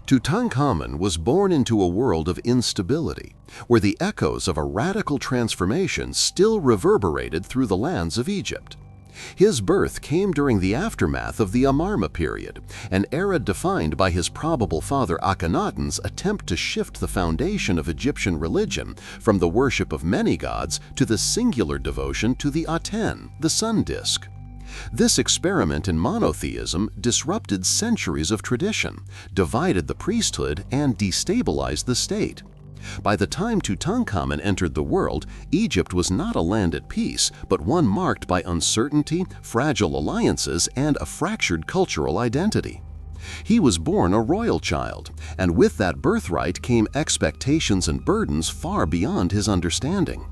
Tutankhamun was born into a world of instability, where the echoes of a radical transformation still reverberated through the lands of Egypt. His birth came during the aftermath of the Amarna period, an era defined by his probable father Akhenaten's attempt to shift the foundation of Egyptian religion from the worship of many gods to the singular devotion to the Aten, the sun disk. This experiment in monotheism disrupted centuries of tradition, divided the priesthood, and destabilized the state. By the time Tutankhamun entered the world, Egypt was not a land at peace, but one marked by uncertainty, fragile alliances, and a fractured cultural identity. He was born a royal child, and with that birthright came expectations and burdens far beyond his understanding.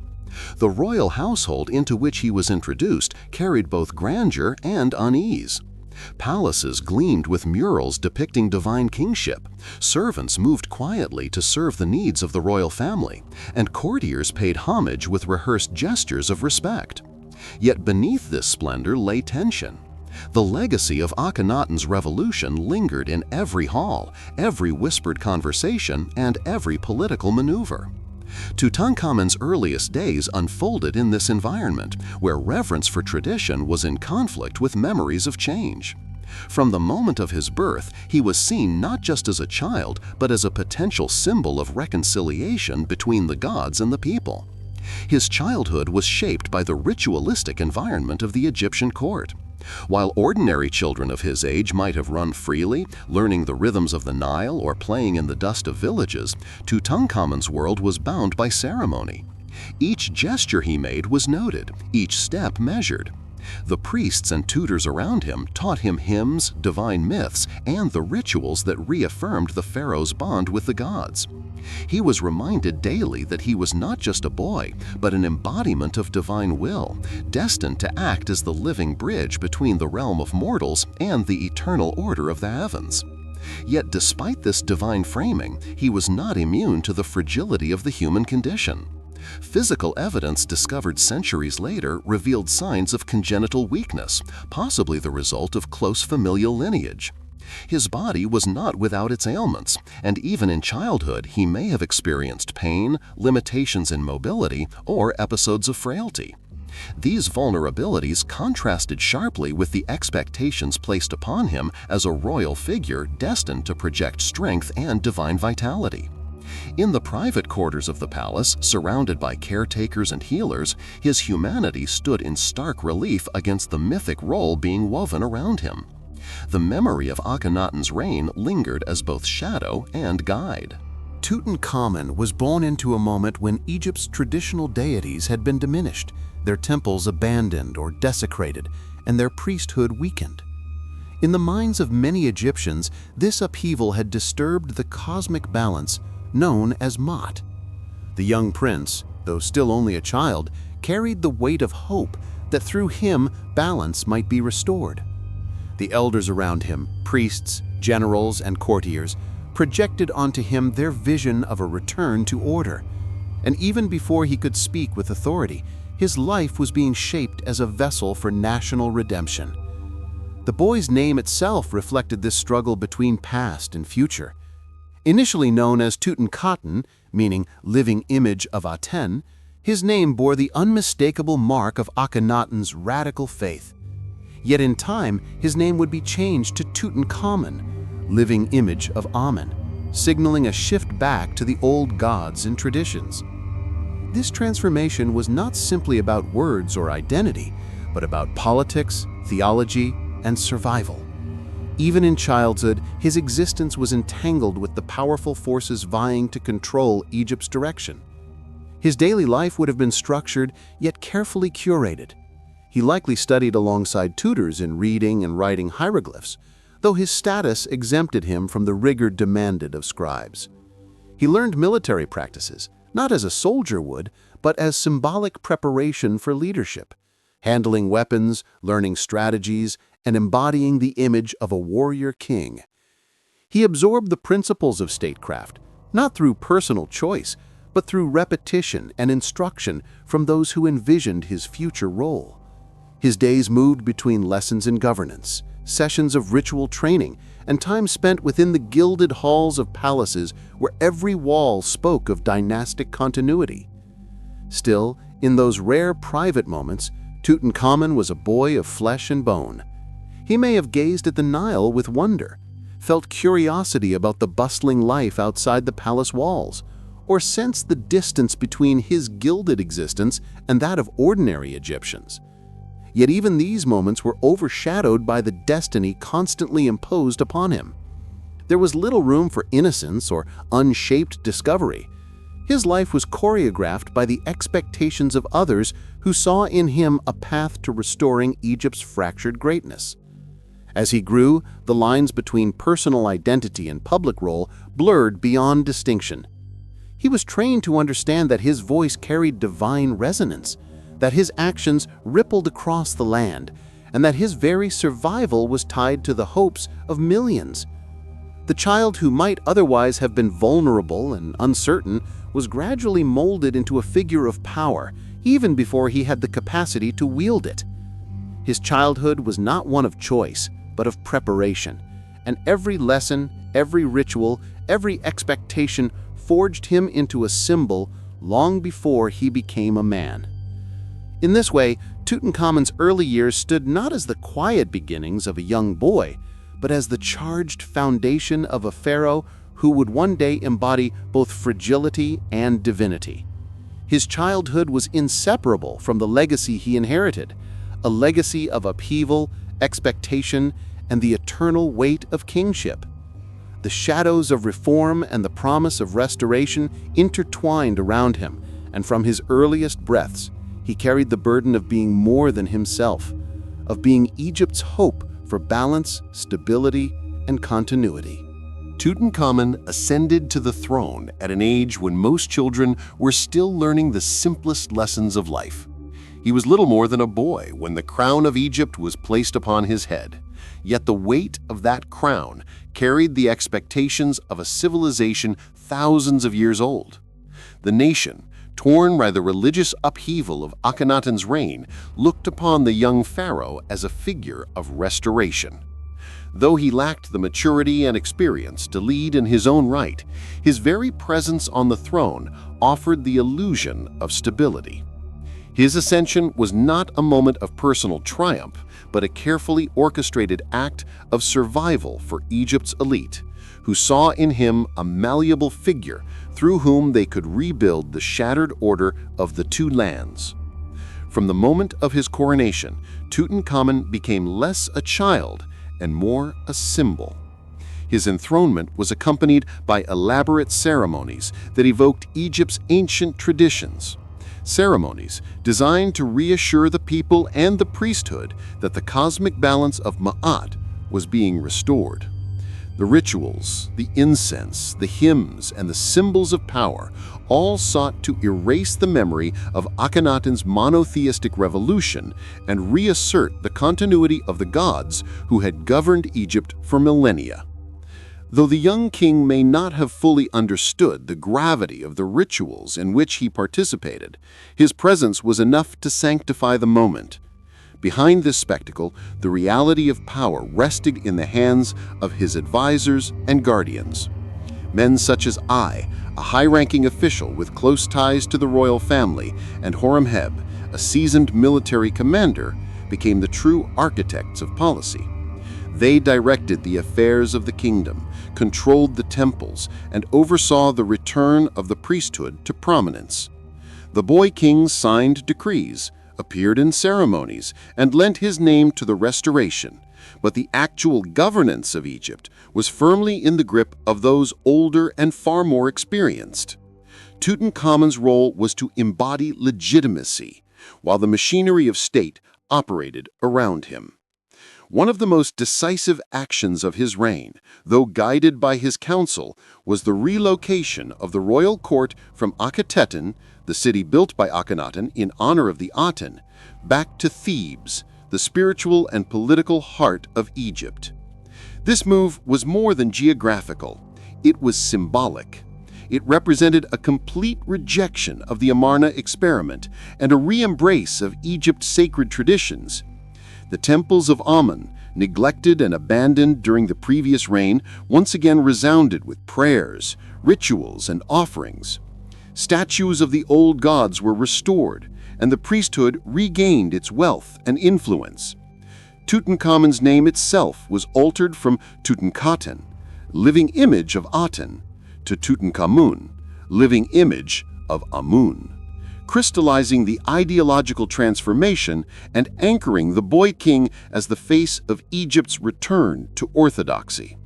The royal household into which he was introduced carried both grandeur and unease. Palaces gleamed with murals depicting divine kingship, servants moved quietly to serve the needs of the royal family, and courtiers paid homage with rehearsed gestures of respect. Yet beneath this splendor lay tension. The legacy of Akhenaten's revolution lingered in every hall, every whispered conversation, and every political maneuver. Tutankhamun's earliest days unfolded in this environment, where reverence for tradition was in conflict with memories of change. From the moment of his birth, he was seen not just as a child, but as a potential symbol of reconciliation between the gods and the people. His childhood was shaped by the ritualistic environment of the Egyptian court. While ordinary children of his age might have run freely, learning the rhythms of the Nile or playing in the dust of villages, Tutankhamun's world was bound by ceremony. Each gesture he made was noted, each step measured. The priests and tutors around him taught him hymns, divine myths, and the rituals that reaffirmed the pharaoh's bond with the gods. He was reminded daily that he was not just a boy, but an embodiment of divine will, destined to act as the living bridge between the realm of mortals and the eternal order of the heavens. Yet despite this divine framing, he was not immune to the fragility of the human condition. Physical evidence discovered centuries later revealed signs of congenital weakness, possibly the result of close familial lineage. His body was not without its ailments, and even in childhood he may have experienced pain, limitations in mobility, or episodes of frailty. These vulnerabilities contrasted sharply with the expectations placed upon him as a royal figure destined to project strength and divine vitality. In the private quarters of the palace, surrounded by caretakers and healers, his humanity stood in stark relief against the mythic role being woven around him. The memory of Akhenaten's reign lingered as both shadow and guide. Tutankhamun was born into a moment when Egypt's traditional deities had been diminished, their temples abandoned or desecrated, and their priesthood weakened. In the minds of many Egyptians, this upheaval had disturbed the cosmic balance known as Ma'at. The young prince, though still only a child, carried the weight of hope that through him balance might be restored. The elders around him, priests, generals, and courtiers, projected onto him their vision of a return to order. And even before he could speak with authority, his life was being shaped as a vessel for national redemption. The boy's name itself reflected this struggle between past and future. Initially known as Tutankhaten, meaning living image of Aten, his name bore the unmistakable mark of Akhenaten's radical faith. Yet in time, his name would be changed to Tutankhamun, living image of Amen, signaling a shift back to the old gods and traditions. This transformation was not simply about words or identity, but about politics, theology, and survival. Even in childhood, his existence was entangled with the powerful forces vying to control Egypt's direction. His daily life would have been structured, yet carefully curated. He likely studied alongside tutors in reading and writing hieroglyphs, though his status exempted him from the rigor demanded of scribes. He learned military practices, not as a soldier would, but as symbolic preparation for leadership, handling weapons, learning strategies, and embodying the image of a warrior king. He absorbed the principles of statecraft, not through personal choice, but through repetition and instruction from those who envisioned his future role. His days moved between lessons in governance, sessions of ritual training, and time spent within the gilded halls of palaces where every wall spoke of dynastic continuity. Still, in those rare private moments, Tutankhamun was a boy of flesh and bone. He may have gazed at the Nile with wonder, felt curiosity about the bustling life outside the palace walls, or sensed the distance between his gilded existence and that of ordinary Egyptians. Yet even these moments were overshadowed by the destiny constantly imposed upon him. There was little room for innocence or unshaped discovery. His life was choreographed by the expectations of others who saw in him a path to restoring Egypt's fractured greatness. As he grew, the lines between personal identity and public role blurred beyond distinction. He was trained to understand that his voice carried divine resonance, that his actions rippled across the land, and that his very survival was tied to the hopes of millions. The child who might otherwise have been vulnerable and uncertain was gradually molded into a figure of power, even before he had the capacity to wield it. His childhood was not one of choice, but of preparation, and every lesson, every ritual, every expectation forged him into a symbol long before he became a man. In this way, Tutankhamun's early years stood not as the quiet beginnings of a young boy, but as the charged foundation of a pharaoh who would one day embody both fragility and divinity. His childhood was inseparable from the legacy he inherited, a legacy of upheaval, expectation, and the eternal weight of kingship. The shadows of reform and the promise of restoration intertwined around him, and from his earliest breaths, he carried the burden of being more than himself, of being Egypt's hope for balance, stability, and continuity. Tutankhamun ascended to the throne at an age when most children were still learning the simplest lessons of life. He was little more than a boy when the crown of Egypt was placed upon his head. Yet the weight of that crown carried the expectations of a civilization thousands of years old. The nation, torn by the religious upheaval of Akhenaten's reign, looked upon the young pharaoh as a figure of restoration. Though he lacked the maturity and experience to lead in his own right, his very presence on the throne offered the illusion of stability. His ascension was not a moment of personal triumph, but a carefully orchestrated act of survival for Egypt's elite, who saw in him a malleable figure through whom they could rebuild the shattered order of the two lands. From the moment of his coronation, Tutankhamun became less a child and more a symbol. His enthronement was accompanied by elaborate ceremonies that evoked Egypt's ancient traditions. Ceremonies designed to reassure the people and the priesthood that the cosmic balance of Ma'at was being restored. The rituals, the incense, the hymns, and the symbols of power all sought to erase the memory of Akhenaten's monotheistic revolution and reassert the continuity of the gods who had governed Egypt for millennia. Though the young king may not have fully understood the gravity of the rituals in which he participated, his presence was enough to sanctify the moment. Behind this spectacle, the reality of power rested in the hands of his advisors and guardians. Men such as I, a high-ranking official with close ties to the royal family, and Horemheb, a seasoned military commander, became the true architects of policy. They directed the affairs of the kingdom, controlled the temples, and oversaw the return of the priesthood to prominence. The boy king signed decrees, appeared in ceremonies, and lent his name to the restoration, but the actual governance of Egypt was firmly in the grip of those older and far more experienced. Tutankhamun's role was to embody legitimacy, while the machinery of state operated around him. One of the most decisive actions of his reign, though guided by his council, was the relocation of the royal court from Akhetaten, the city built by Akhenaten in honor of the Aten, back to Thebes, the spiritual and political heart of Egypt. This move was more than geographical. It was symbolic. It represented a complete rejection of the Amarna experiment and a re-embrace of Egypt's sacred traditions. The temples of Amun, neglected and abandoned during the previous reign, once again resounded with prayers, rituals, and offerings. Statues of the old gods were restored, and the priesthood regained its wealth and influence. Tutankhamun's name itself was altered from Tutankhaten, living image of Aten, to Tutankhamun, living image of Amun, crystallizing the ideological transformation and anchoring the boy king as the face of Egypt's return to orthodoxy.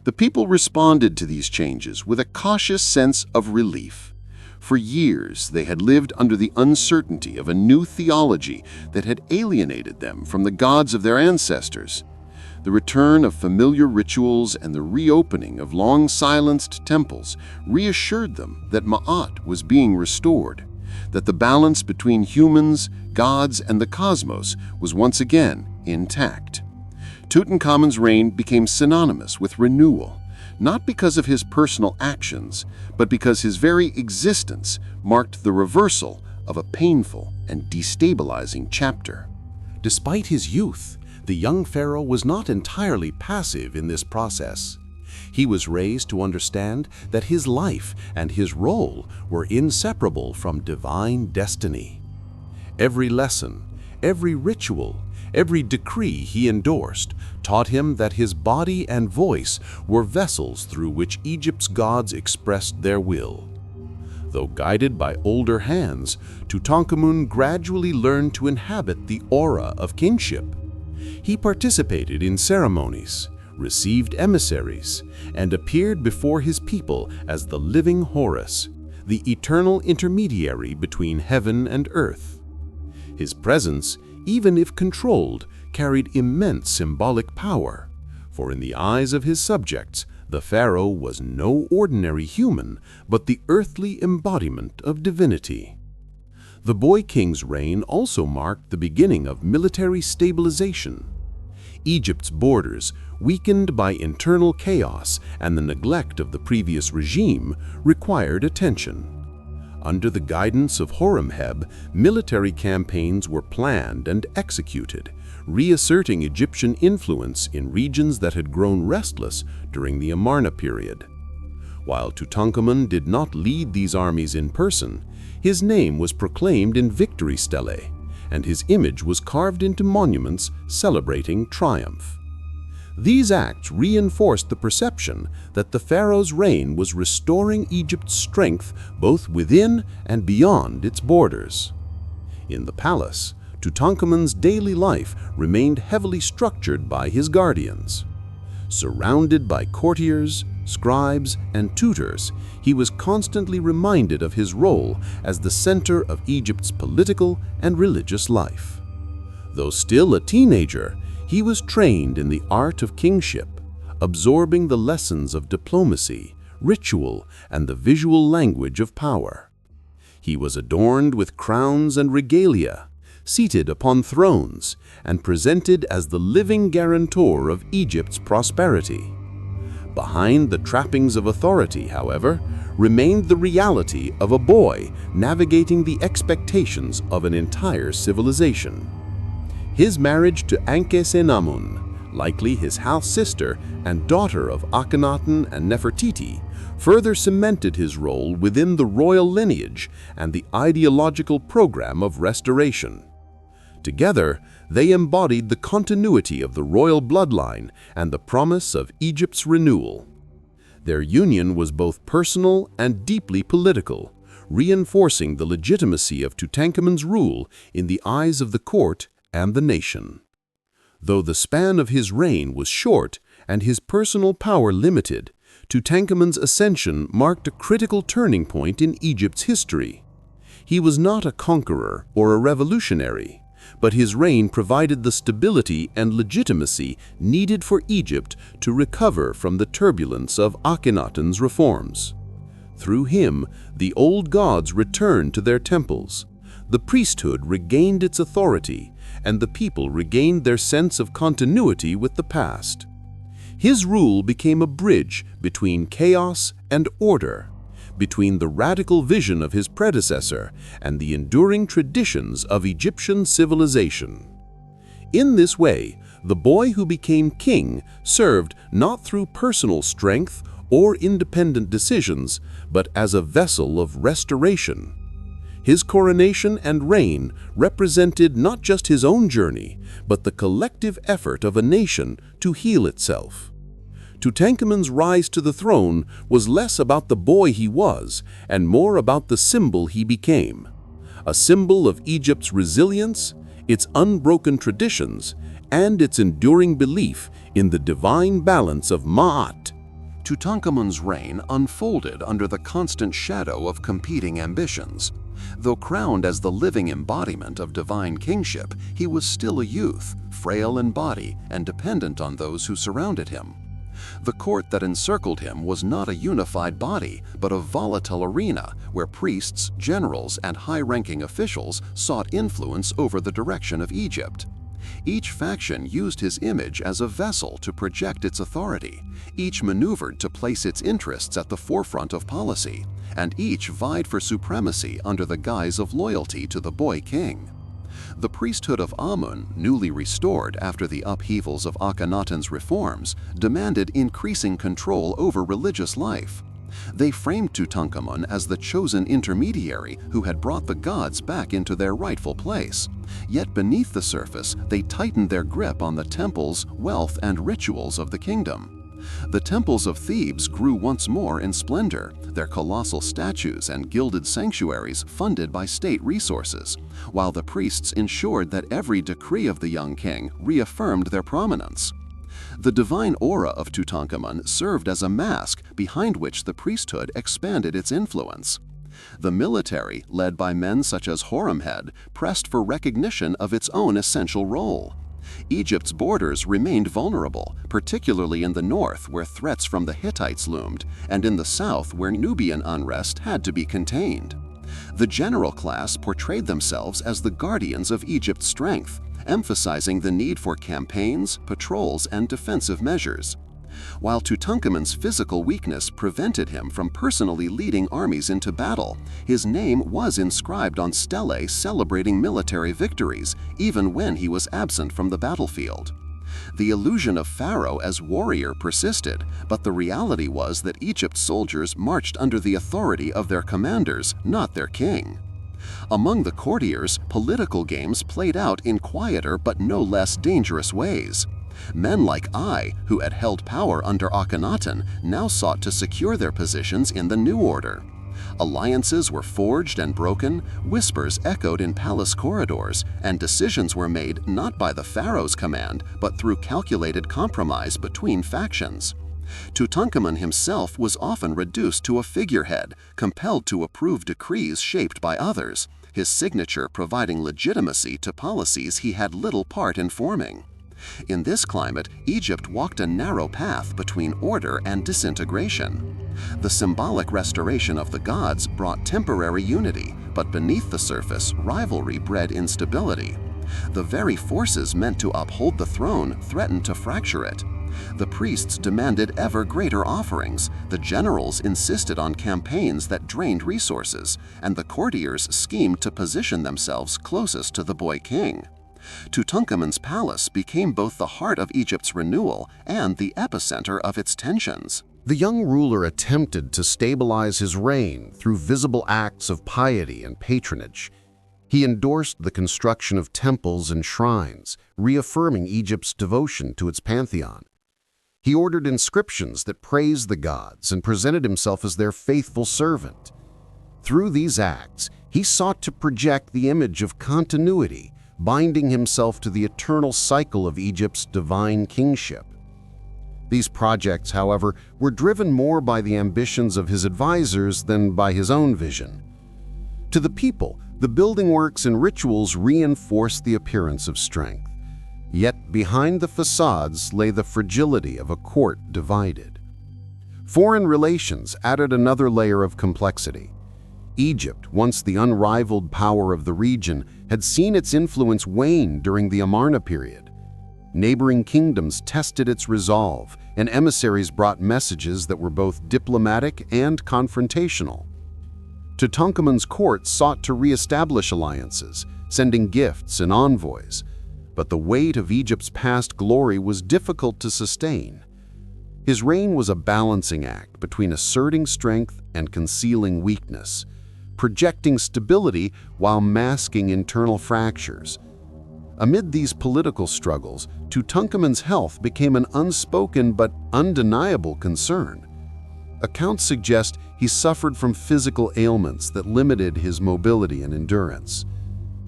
The people responded to these changes with a cautious sense of relief. For years, they had lived under the uncertainty of a new theology that had alienated them from the gods of their ancestors. The return of familiar rituals and the reopening of long-silenced temples reassured them that Ma'at was being restored, that the balance between humans, gods, and the cosmos was once again intact. Tutankhamun's reign became synonymous with renewal, not because of his personal actions, but because his very existence marked the reversal of a painful and destabilizing chapter. Despite his youth, the young pharaoh was not entirely passive in this process. He was raised to understand that his life and his role were inseparable from divine destiny. Every lesson, every ritual, every decree he endorsed taught him that his body and voice were vessels through which Egypt's gods expressed their will. Though guided by older hands, Tutankhamun gradually learned to inhabit the aura of kingship. He participated in ceremonies, received emissaries, and appeared before his people as the living Horus, the eternal intermediary between heaven and earth. His presence, even if controlled, carried immense symbolic power, for in the eyes of his subjects, the pharaoh was no ordinary human, but the earthly embodiment of divinity. The boy king's reign also marked the beginning of military stabilization. Egypt's borders, weakened by internal chaos and the neglect of the previous regime, required attention. Under the guidance of Horemheb, military campaigns were planned and executed, reasserting Egyptian influence in regions that had grown restless during the Amarna period. While Tutankhamun did not lead these armies in person, his name was proclaimed in victory stelae, and his image was carved into monuments celebrating triumph. These acts reinforced the perception that the pharaoh's reign was restoring Egypt's strength both within and beyond its borders. In the palace, Tutankhamun's daily life remained heavily structured by his guardians. Surrounded by courtiers, scribes, and tutors, he was constantly reminded of his role as the center of Egypt's political and religious life. Though still a teenager, he was trained in the art of kingship, absorbing the lessons of diplomacy, ritual, and the visual language of power. He was adorned with crowns and regalia, seated upon thrones, and presented as the living guarantor of Egypt's prosperity. Behind the trappings of authority, however, remained the reality of a boy navigating the expectations of an entire civilization. His marriage to Ankhesenamun, likely his half-sister and daughter of Akhenaten and Nefertiti, further cemented his role within the royal lineage and the ideological program of restoration. Together, they embodied the continuity of the royal bloodline and the promise of Egypt's renewal. Their union was both personal and deeply political, reinforcing the legitimacy of Tutankhamun's rule in the eyes of the court and the nation. Though the span of his reign was short and his personal power limited, Tutankhamun's ascension marked a critical turning point in Egypt's history. He was not a conqueror or a revolutionary, but his reign provided the stability and legitimacy needed for Egypt to recover from the turbulence of Akhenaten's reforms. Through him, the old gods returned to their temples, the priesthood regained its authority, and the people regained their sense of continuity with the past. His rule became a bridge between chaos and order, between the radical vision of his predecessor and the enduring traditions of Egyptian civilization. In this way, the boy who became king served not through personal strength or independent decisions, but as a vessel of restoration. His coronation and reign represented not just his own journey, but the collective effort of a nation to heal itself. Tutankhamun's rise to the throne was less about the boy he was and more about the symbol he became. A symbol of Egypt's resilience, its unbroken traditions, and its enduring belief in the divine balance of Ma'at. Tutankhamun's reign unfolded under the constant shadow of competing ambitions. Though crowned as the living embodiment of divine kingship, he was still a youth, frail in body and dependent on those who surrounded him. The court that encircled him was not a unified body, but a volatile arena where priests, generals, and high-ranking officials sought influence over the direction of Egypt. Each faction used his image as a vessel to project its authority. Each maneuvered to place its interests at the forefront of policy, and each vied for supremacy under the guise of loyalty to the boy king. The priesthood of Amun, newly restored after the upheavals of Akhenaten's reforms, demanded increasing control over religious life. They framed Tutankhamun as the chosen intermediary who had brought the gods back into their rightful place. Yet beneath the surface, they tightened their grip on the temples, wealth, and rituals of the kingdom. The temples of Thebes grew once more in splendor, their colossal statues and gilded sanctuaries funded by state resources, while the priests ensured that every decree of the young king reaffirmed their prominence. The divine aura of Tutankhamun served as a mask behind which the priesthood expanded its influence. The military, led by men such as Horemheb, pressed for recognition of its own essential role. Egypt's borders remained vulnerable, particularly in the north where threats from the Hittites loomed, and in the south where Nubian unrest had to be contained. The general class portrayed themselves as the guardians of Egypt's strength, emphasizing the need for campaigns, patrols, and defensive measures. While Tutankhamun's physical weakness prevented him from personally leading armies into battle, his name was inscribed on stelae celebrating military victories, even when he was absent from the battlefield. The illusion of Pharaoh as warrior persisted, but the reality was that Egypt's soldiers marched under the authority of their commanders, not their king. Among the courtiers, political games played out in quieter but no less dangerous ways. Men like Ai, who had held power under Akhenaten, now sought to secure their positions in the new order. Alliances were forged and broken, whispers echoed in palace corridors, and decisions were made not by the pharaoh's command, but through calculated compromise between factions. Tutankhamun himself was often reduced to a figurehead, compelled to approve decrees shaped by others, his signature providing legitimacy to policies he had little part in forming. In this climate, Egypt walked a narrow path between order and disintegration. The symbolic restoration of the gods brought temporary unity, but beneath the surface, rivalry bred instability. The very forces meant to uphold the throne threatened to fracture it. The priests demanded ever greater offerings, the generals insisted on campaigns that drained resources, and the courtiers schemed to position themselves closest to the boy king. Tutankhamun's palace became both the heart of Egypt's renewal and the epicenter of its tensions. The young ruler attempted to stabilize his reign through visible acts of piety and patronage. He endorsed the construction of temples and shrines, reaffirming Egypt's devotion to its pantheon. He ordered inscriptions that praised the gods and presented himself as their faithful servant. Through these acts, he sought to project the image of continuity, binding himself to the eternal cycle of Egypt's divine kingship. These projects, however, were driven more by the ambitions of his advisors than by his own vision. To the people, the building works and rituals reinforced the appearance of strength. Yet behind the facades lay the fragility of a court divided. Foreign relations added another layer of complexity. Egypt, once the unrivaled power of the region, had seen its influence wane during the Amarna period. Neighboring kingdoms tested its resolve, and emissaries brought messages that were both diplomatic and confrontational. Tutankhamun's court sought to re-establish alliances, sending gifts and envoys. but the weight of Egypt's past glory was difficult to sustain. His reign was a balancing act between asserting strength and concealing weakness, projecting stability while masking internal fractures. Amid these political struggles, Tutankhamun's health became an unspoken but undeniable concern. Accounts suggest he suffered from physical ailments that limited his mobility and endurance.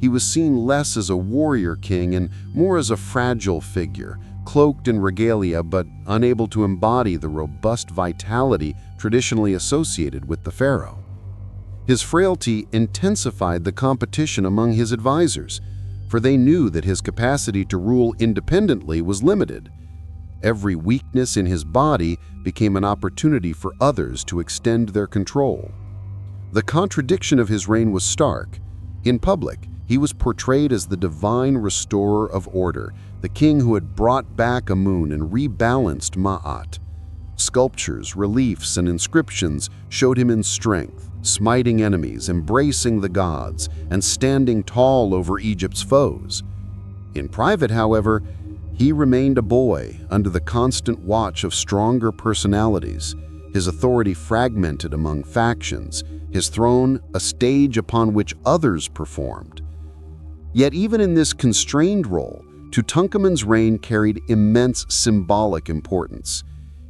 He was seen less as a warrior king and more as a fragile figure, cloaked in regalia but unable to embody the robust vitality traditionally associated with the pharaoh. His frailty intensified the competition among his advisors, for they knew that his capacity to rule independently was limited. Every weakness in his body became an opportunity for others to extend their control. The contradiction of his reign was stark. In public, he was portrayed as the divine restorer of order, the king who had brought back Amun and rebalanced Ma'at. Sculptures, reliefs, and inscriptions showed him in strength, smiting enemies, embracing the gods, and standing tall over Egypt's foes. In private, however, he remained a boy under the constant watch of stronger personalities, his authority fragmented among factions, his throne a stage upon which others performed. Yet even in this constrained role, Tutankhamun's reign carried immense symbolic importance.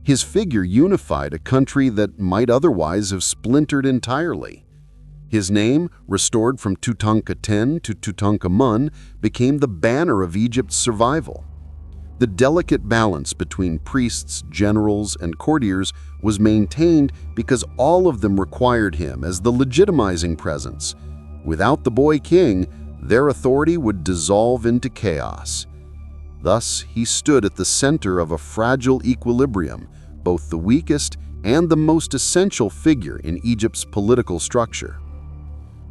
His figure unified a country that might otherwise have splintered entirely. His name, restored from Tutankhaten to Tutankhamun, became the banner of Egypt's survival. The delicate balance between priests, generals, and courtiers was maintained because all of them required him as the legitimizing presence. Without the boy king, their authority would dissolve into chaos. Thus, he stood at the center of a fragile equilibrium, both the weakest and the most essential figure in Egypt's political structure.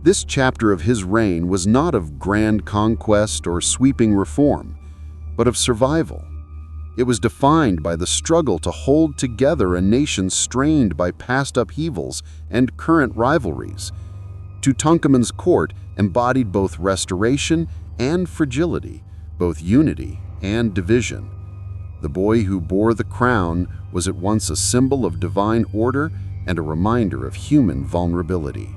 This chapter of his reign was not of grand conquest or sweeping reform, but of survival. It was defined by the struggle to hold together a nation strained by past upheavals and current rivalries. Tutankhamun's court embodied both restoration and fragility, both unity and division. The boy who bore the crown was at once a symbol of divine order and a reminder of human vulnerability.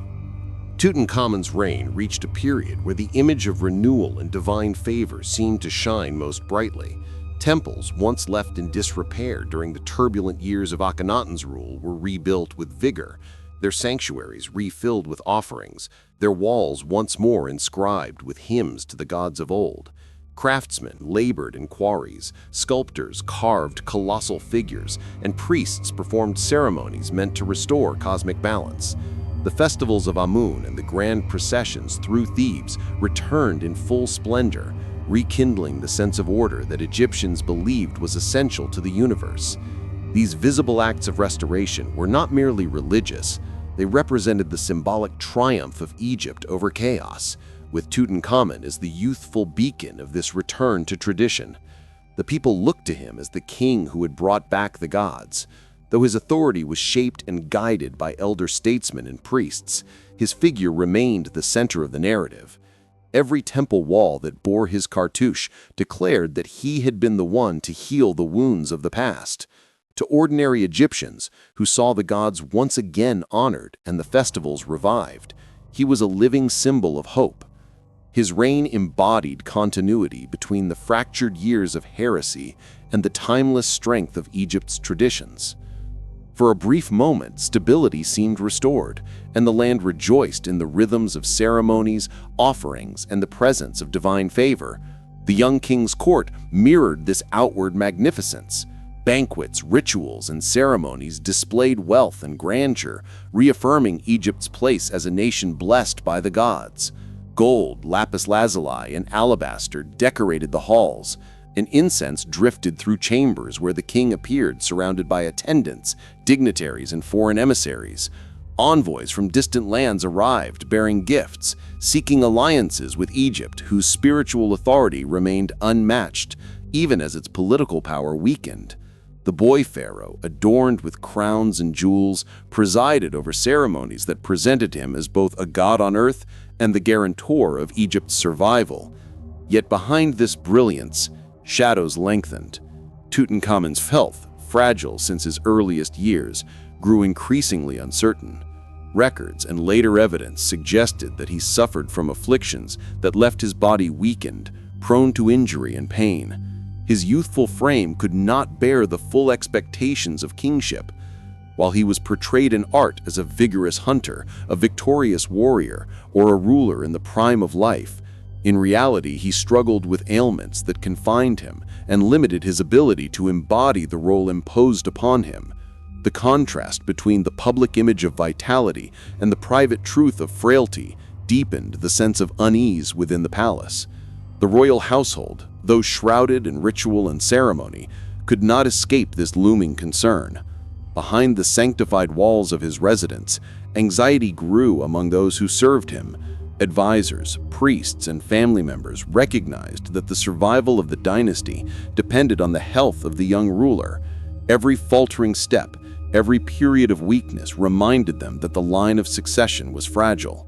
Tutankhamun's reign reached a period where the image of renewal and divine favor seemed to shine most brightly. Temples, once left in disrepair during the turbulent years of Akhenaten's rule, were rebuilt with vigor, their sanctuaries refilled with offerings, their walls once more inscribed with hymns to the gods of old. Craftsmen labored in quarries, sculptors carved colossal figures, and priests performed ceremonies meant to restore cosmic balance. The festivals of Amun and the grand processions through Thebes returned in full splendor, rekindling the sense of order that Egyptians believed was essential to the universe. These visible acts of restoration were not merely religious, they represented the symbolic triumph of Egypt over chaos, with Tutankhamun as the youthful beacon of this return to tradition. The people looked to him as the king who had brought back the gods. Though his authority was shaped and guided by elder statesmen and priests, his figure remained the center of the narrative. Every temple wall that bore his cartouche declared that he had been the one to heal the wounds of the past. To ordinary Egyptians who saw the gods once again honored and the festivals revived, he was a living symbol of hope. His reign embodied continuity between the fractured years of heresy and the timeless strength of Egypt's traditions. For a brief moment, stability seemed restored, and the land rejoiced in the rhythms of ceremonies, offerings, and the presence of divine favor. The young king's court mirrored this outward magnificence. Banquets, rituals, and ceremonies displayed wealth and grandeur, reaffirming Egypt's place as a nation blessed by the gods. Gold, lapis lazuli, and alabaster decorated the halls, and incense drifted through chambers where the king appeared surrounded by attendants, dignitaries, and foreign emissaries. Envoys from distant lands arrived bearing gifts, seeking alliances with Egypt, whose spiritual authority remained unmatched, even as its political power weakened. The boy pharaoh, adorned with crowns and jewels, presided over ceremonies that presented him as both a god on earth and the guarantor of Egypt's survival. Yet behind this brilliance, shadows lengthened. Tutankhamun's health, fragile since his earliest years, grew increasingly uncertain. Records and later evidence suggested that he suffered from afflictions that left his body weakened, prone to injury and pain. His youthful frame could not bear the full expectations of kingship. While he was portrayed in art as a vigorous hunter, a victorious warrior, or a ruler in the prime of life, in reality he struggled with ailments that confined him and limited his ability to embody the role imposed upon him. The contrast between the public image of vitality and the private truth of frailty deepened the sense of unease within the palace. The royal household, though shrouded in ritual and ceremony, could not escape this looming concern. Behind the sanctified walls of his residence, anxiety grew among those who served him. Advisors, priests, and family members recognized that the survival of the dynasty depended on the health of the young ruler. Every faltering step, every period of weakness reminded them that the line of succession was fragile.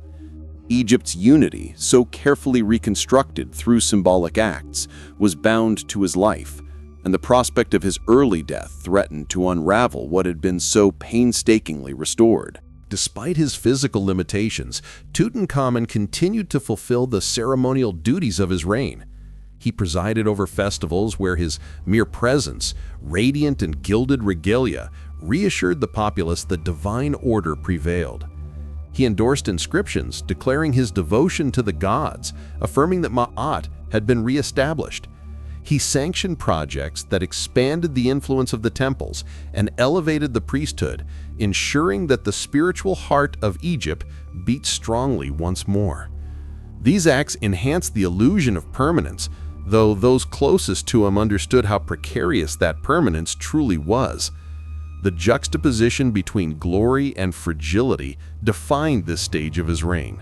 Egypt's unity, so carefully reconstructed through symbolic acts, was bound to his life, and the prospect of his early death threatened to unravel what had been so painstakingly restored. Despite his physical limitations, Tutankhamun continued to fulfill the ceremonial duties of his reign. He presided over festivals where his mere presence, radiant and gilded regalia, reassured the populace that divine order prevailed. He endorsed inscriptions declaring his devotion to the gods, affirming that Ma'at had been re-established. He sanctioned projects that expanded the influence of the temples and elevated the priesthood, ensuring that the spiritual heart of Egypt beat strongly once more. These acts enhanced the illusion of permanence, though those closest to him understood how precarious that permanence truly was. The juxtaposition between glory and fragility defined this stage of his reign.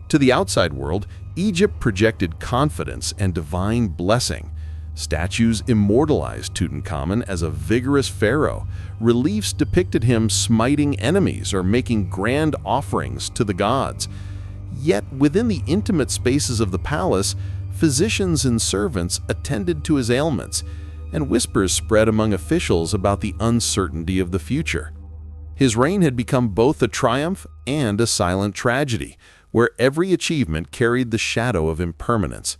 To the outside world, Egypt projected confidence and divine blessing. Statues immortalized Tutankhamun as a vigorous pharaoh. Reliefs depicted him smiting enemies or making grand offerings to the gods. Yet within the intimate spaces of the palace, physicians and servants attended to his ailments, and whispers spread among officials about the uncertainty of the future. His reign had become both a triumph and a silent tragedy, where every achievement carried the shadow of impermanence.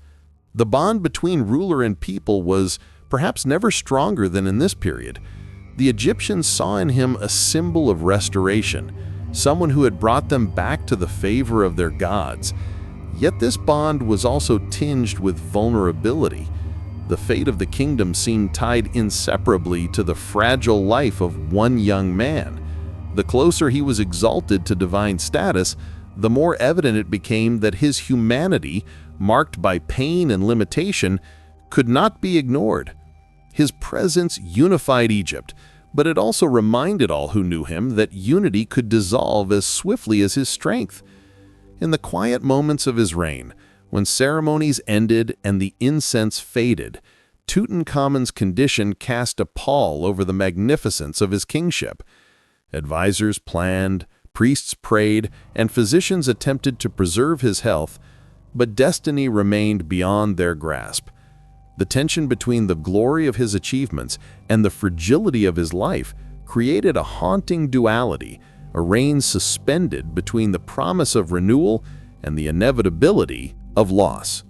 The bond between ruler and people was perhaps never stronger than in this period. The Egyptians saw in him a symbol of restoration, someone who had brought them back to the favor of their gods. Yet this bond was also tinged with vulnerability. The fate of the kingdom seemed tied inseparably to the fragile life of one young man. The closer he was exalted to divine status, the more evident it became that his humanity, marked by pain and limitation, could not be ignored. His presence unified Egypt, but it also reminded all who knew him that unity could dissolve as swiftly as his strength. In the quiet moments of his reign, when ceremonies ended and the incense faded, Tutankhamun's condition cast a pall over the magnificence of his kingship. Advisors planned, priests prayed, and physicians attempted to preserve his health, but destiny remained beyond their grasp. The tension between the glory of his achievements and the fragility of his life created a haunting duality, a reign suspended between the promise of renewal and the inevitability of loss.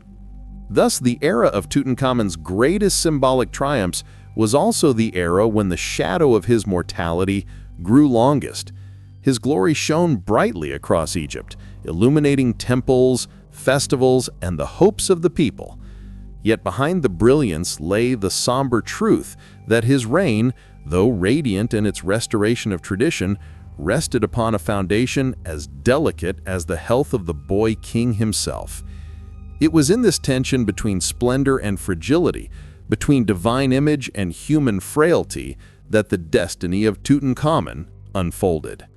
Thus, the era of Tutankhamun's greatest symbolic triumphs was also the era when the shadow of his mortality grew longest. His glory shone brightly across Egypt, illuminating temples, festivals, and the hopes of the people. Yet behind the brilliance lay the somber truth that his reign, though radiant in its restoration of tradition, rested upon a foundation as delicate as the health of the boy king himself. It was in this tension between splendor and fragility, between divine image and human frailty, that the destiny of Tutankhamun unfolded.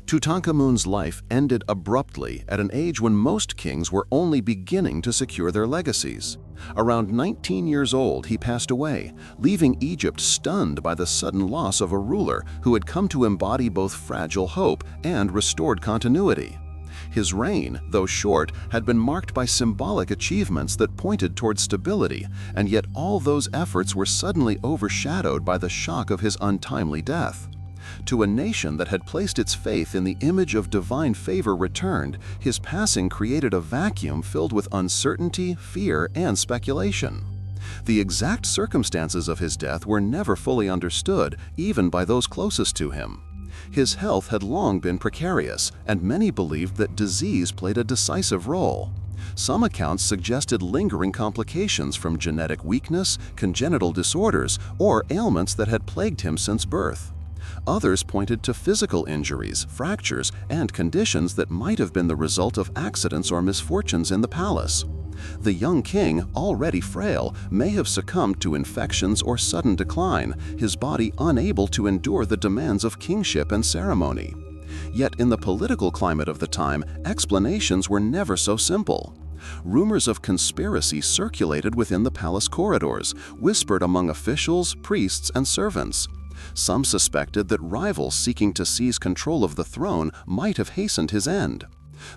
Tutankhamun's life ended abruptly at an age when most kings were only beginning to secure their legacies. Around 19 years old, he passed away, leaving Egypt stunned by the sudden loss of a ruler who had come to embody both fragile hope and restored continuity. His reign, though short, had been marked by symbolic achievements that pointed toward stability, and yet all those efforts were suddenly overshadowed by the shock of his untimely death. To a nation that had placed its faith in the image of divine favor returned, his passing created a vacuum filled with uncertainty, fear, and speculation. The exact circumstances of his death were never fully understood, even by those closest to him. His health had long been precarious, and many believed that disease played a decisive role. Some accounts suggested lingering complications from genetic weakness, congenital disorders, or ailments that had plagued him since birth. Others pointed to physical injuries, fractures, and conditions that might have been the result of accidents or misfortunes in the palace. The young king, already frail, may have succumbed to infections or sudden decline, his body unable to endure the demands of kingship and ceremony. Yet in the political climate of the time, explanations were never so simple. Rumors of conspiracy circulated within the palace corridors, whispered among officials, priests, and servants. Some suspected that rivals seeking to seize control of the throne might have hastened his end.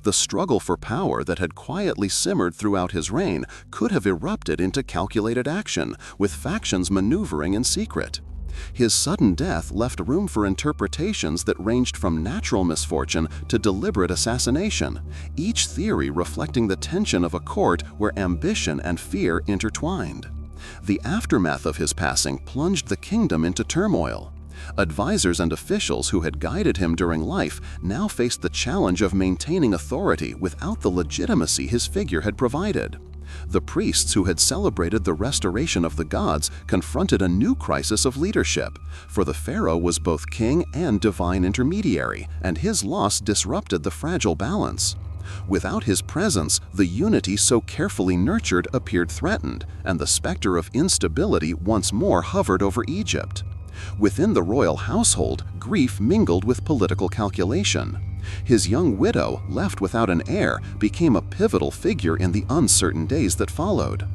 The struggle for power that had quietly simmered throughout his reign could have erupted into calculated action, with factions maneuvering in secret. His sudden death left room for interpretations that ranged from natural misfortune to deliberate assassination, each theory reflecting the tension of a court where ambition and fear intertwined. The aftermath of his passing plunged the kingdom into turmoil. Advisors and officials who had guided him during life now faced the challenge of maintaining authority without the legitimacy his figure had provided. The priests who had celebrated the restoration of the gods confronted a new crisis of leadership, for the pharaoh was both king and divine intermediary, and his loss disrupted the fragile balance. Without his presence, the unity so carefully nurtured appeared threatened, and the specter of instability once more hovered over Egypt. Within the royal household, grief mingled with political calculation. His young widow, left without an heir, became a pivotal figure in the uncertain days that followed.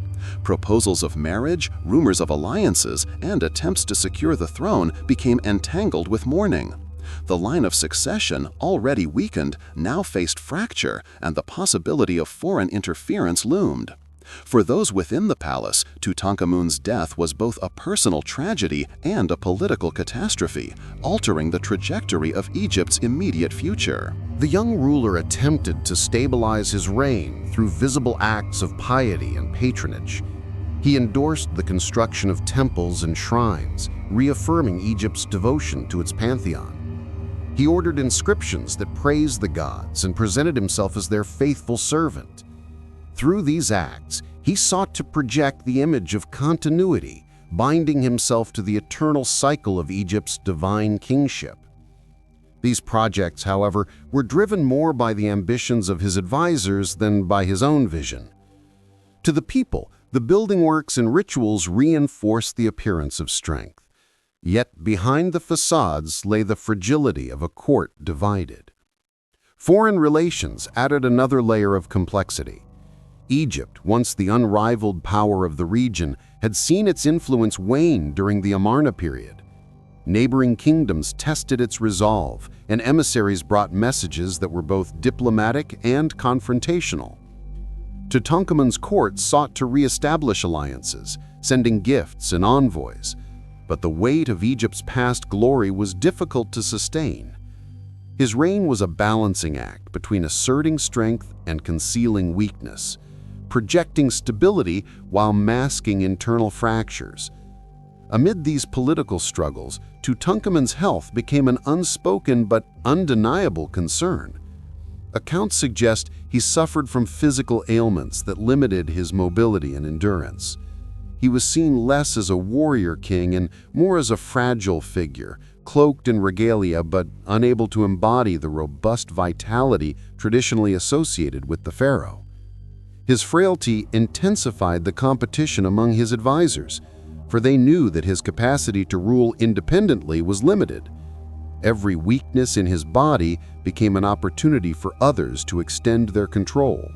Proposals of marriage, rumors of alliances, and attempts to secure the throne became entangled with mourning. The line of succession, already weakened, now faced fracture, and the possibility of foreign interference loomed. For those within the palace, Tutankhamun's death was both a personal tragedy and a political catastrophe, altering the trajectory of Egypt's immediate future. The young ruler attempted to stabilize his reign through visible acts of piety and patronage. He endorsed the construction of temples and shrines, reaffirming Egypt's devotion to its pantheon. He ordered inscriptions that praised the gods and presented himself as their faithful servant. Through these acts, he sought to project the image of continuity, binding himself to the eternal cycle of Egypt's divine kingship. These projects, however, were driven more by the ambitions of his advisors than by his own vision. To the people, the building works and rituals reinforced the appearance of strength. Yet behind the facades lay the fragility of a court divided. Foreign relations added another layer of complexity. Egypt, once the unrivaled power of the region, had seen its influence wane during the Amarna period. Neighboring kingdoms tested its resolve, and emissaries brought messages that were both diplomatic and confrontational. Tutankhamun's court sought to re-establish alliances, sending gifts and envoys, but the weight of Egypt's past glory was difficult to sustain. His reign was a balancing act between asserting strength and concealing weakness, projecting stability while masking internal fractures. Amid these political struggles, Tutankhamun's health became an unspoken but undeniable concern. Accounts suggest he suffered from physical ailments that limited his mobility and endurance. He was seen less as a warrior king and more as a fragile figure, cloaked in regalia but unable to embody the robust vitality traditionally associated with the pharaoh. His frailty intensified the competition among his advisors, for they knew that his capacity to rule independently was limited. Every weakness in his body became an opportunity for others to extend their control.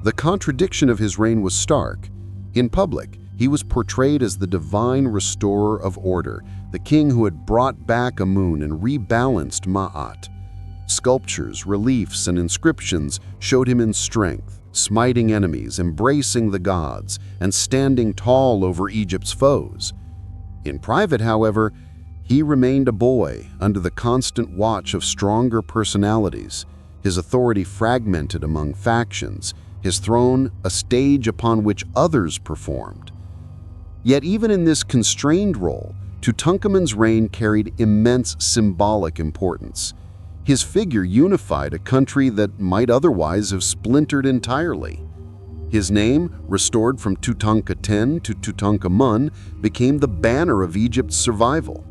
The contradiction of his reign was stark. In public, he was portrayed as the divine restorer of order, the king who had brought back Amun and rebalanced Ma'at. Sculptures, reliefs, and inscriptions showed him in strength, smiting enemies, embracing the gods, and standing tall over Egypt's foes. In private, however, he remained a boy under the constant watch of stronger personalities, his authority fragmented among factions, his throne a stage upon which others performed. Yet even in this constrained role, Tutankhamun's reign carried immense symbolic importance. His figure unified a country that might otherwise have splintered entirely. His name, restored from Tutankhaten to Tutankhamun, became the banner of Egypt's survival.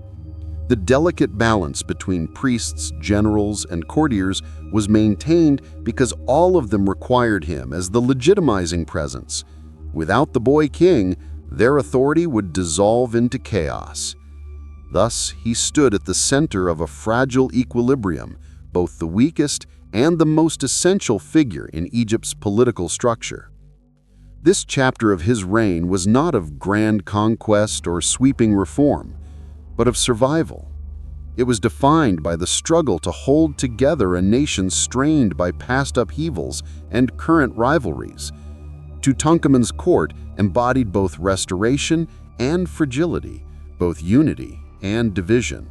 The delicate balance between priests, generals, and courtiers was maintained because all of them required him as the legitimizing presence. Without the boy king, their authority would dissolve into chaos. Thus, he stood at the center of a fragile equilibrium, both the weakest and the most essential figure in Egypt's political structure. This chapter of his reign was not of grand conquest or sweeping reform, but of survival. It was defined by the struggle to hold together a nation strained by past upheavals and current rivalries. Tutankhamun's court embodied both restoration and fragility, both unity and division.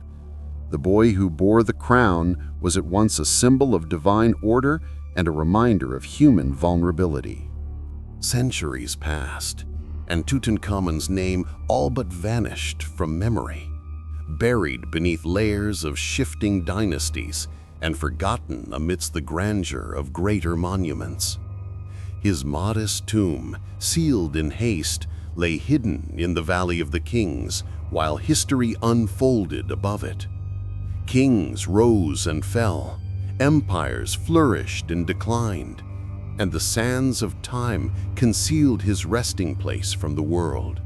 The boy who bore the crown was at once a symbol of divine order and a reminder of human vulnerability. Centuries passed, and Tutankhamun's name all but vanished from memory, buried beneath layers of shifting dynasties and forgotten amidst the grandeur of greater monuments. His modest tomb, sealed in haste, lay hidden in the Valley of the Kings, while history unfolded above it. Kings rose and fell, empires flourished and declined, and the sands of time concealed his resting place from the world.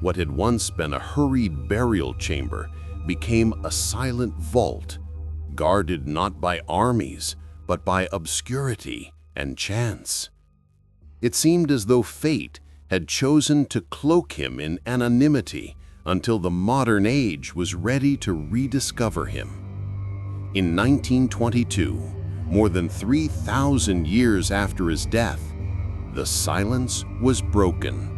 What had once been a hurried burial chamber became a silent vault, guarded not by armies, but by obscurity and chance. It seemed as though fate had chosen to cloak him in anonymity until the modern age was ready to rediscover him. In 1922, more than 3,000 years after his death, the silence was broken.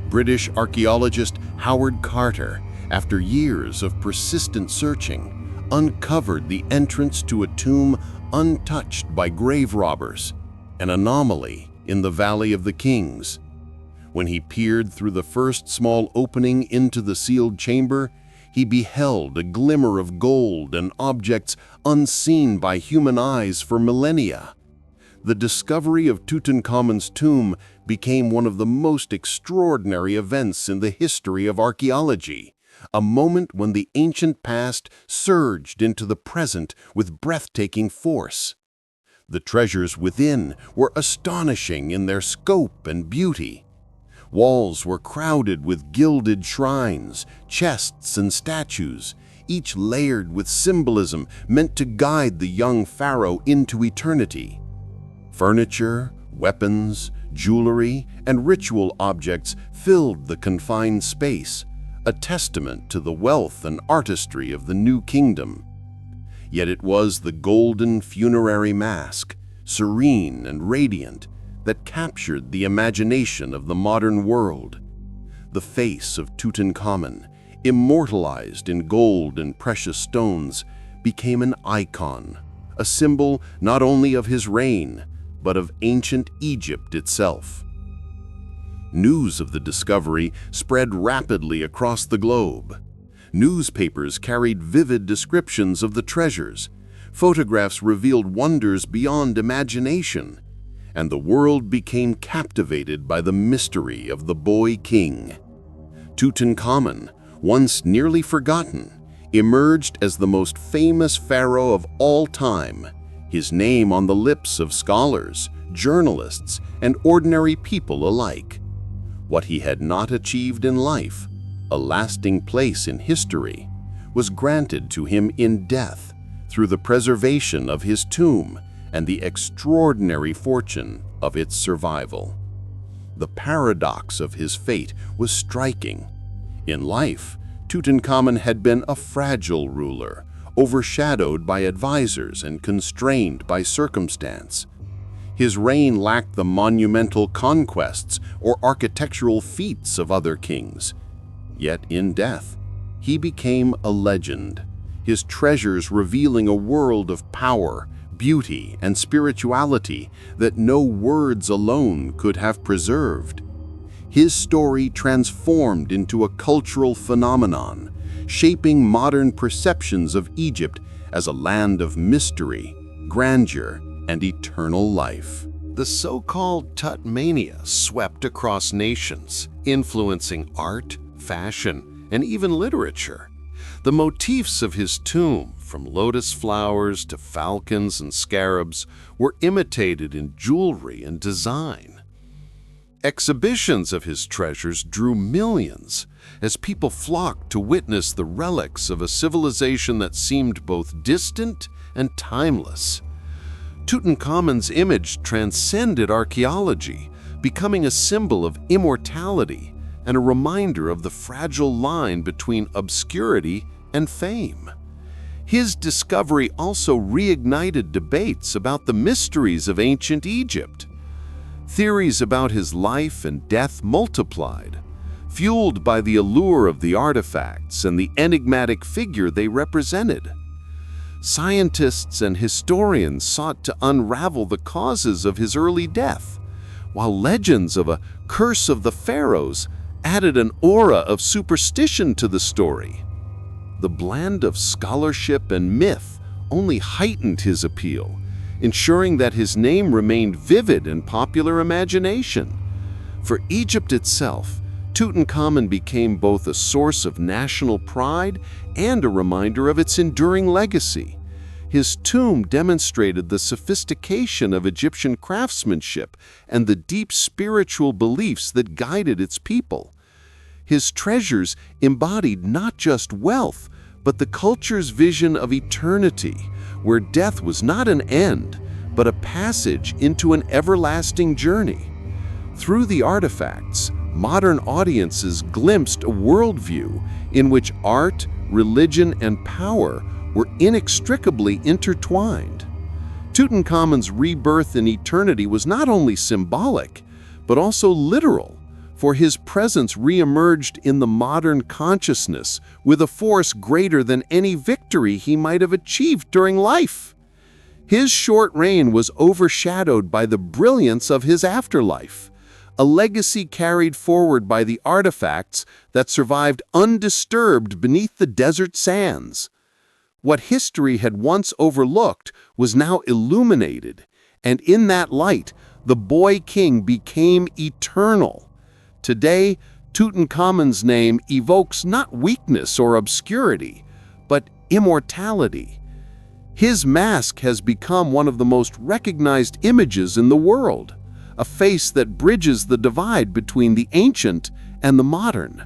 British archaeologist Howard Carter, after years of persistent searching, uncovered the entrance to a tomb untouched by grave robbers, an anomaly in the Valley of the Kings. When he peered through the first small opening into the sealed chamber, he beheld a glimmer of gold and objects unseen by human eyes for millennia. The discovery of Tutankhamun's tomb became one of the most extraordinary events in the history of archaeology, a moment when the ancient past surged into the present with breathtaking force. The treasures within were astonishing in their scope and beauty. Walls were crowded with gilded shrines, chests, and statues, each layered with symbolism meant to guide the young pharaoh into eternity. Furniture, weapons, jewelry, and ritual objects filled the confined space, a testament to the wealth and artistry of the new kingdom. Yet it was the golden funerary mask, serene and radiant, that captured the imagination of the modern world. The face of Tutankhamun, immortalized in gold and precious stones, became an icon, a symbol not only of his reign, but of ancient Egypt itself. News of the discovery spread rapidly across the globe. Newspapers carried vivid descriptions of the treasures. Photographs revealed wonders beyond imagination, and the world became captivated by the mystery of the boy king. Tutankhamun, once nearly forgotten, emerged as the most famous pharaoh of all time, his name on the lips of scholars, journalists, and ordinary people alike. What he had not achieved in life, a lasting place in history, was granted to him in death through the preservation of his tomb and the extraordinary fortune of its survival. The paradox of his fate was striking. In life, Tutankhamun had been a fragile ruler, overshadowed by advisors and constrained by circumstance. His reign lacked the monumental conquests or architectural feats of other kings. Yet in death, he became a legend, his treasures revealing a world of power, beauty, and spirituality that no words alone could have preserved. His story transformed into a cultural phenomenon, shaping modern perceptions of Egypt as a land of mystery, grandeur, and eternal life. The so-called Tut mania swept across nations, influencing art, fashion, and even literature. The motifs of his tomb, from lotus flowers to falcons and scarabs, were imitated in jewelry and design. Exhibitions of his treasures drew millions, as people flocked to witness the relics of a civilization that seemed both distant and timeless. Tutankhamun's image transcended archaeology, becoming a symbol of immortality and a reminder of the fragile line between obscurity and fame. His discovery also reignited debates about the mysteries of ancient Egypt. Theories about his life and death multiplied, fueled by the allure of the artifacts and the enigmatic figure they represented. Scientists and historians sought to unravel the causes of his early death, while legends of a curse of the pharaohs added an aura of superstition to the story. The blend of scholarship and myth only heightened his appeal, ensuring that his name remained vivid in popular imagination. For Egypt itself, Tutankhamun became both a source of national pride and a reminder of its enduring legacy. His tomb demonstrated the sophistication of Egyptian craftsmanship and the deep spiritual beliefs that guided its people. His treasures embodied not just wealth, but the culture's vision of eternity, where death was not an end, but a passage into an everlasting journey. Through the artifacts, modern audiences glimpsed a worldview in which art, religion, and power were inextricably intertwined. Tutankhamun's rebirth in eternity was not only symbolic, but also literal, for his presence re-emerged in the modern consciousness with a force greater than any victory he might have achieved during life. His short reign was overshadowed by the brilliance of his afterlife, a legacy carried forward by the artifacts that survived undisturbed beneath the desert sands. What history had once overlooked was now illuminated, and in that light, the boy king became eternal. Today, Tutankhamun's name evokes not weakness or obscurity, but immortality. His mask has become one of the most recognized images in the world, a face that bridges the divide between the ancient and the modern.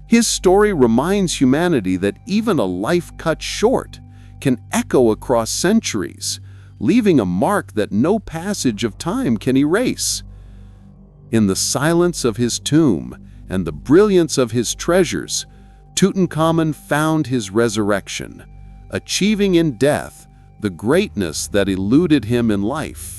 His story reminds humanity that even a life cut short can echo across centuries, leaving a mark that no passage of time can erase. In the silence of his tomb and the brilliance of his treasures, Tutankhamun found his resurrection, achieving in death the greatness that eluded him in life.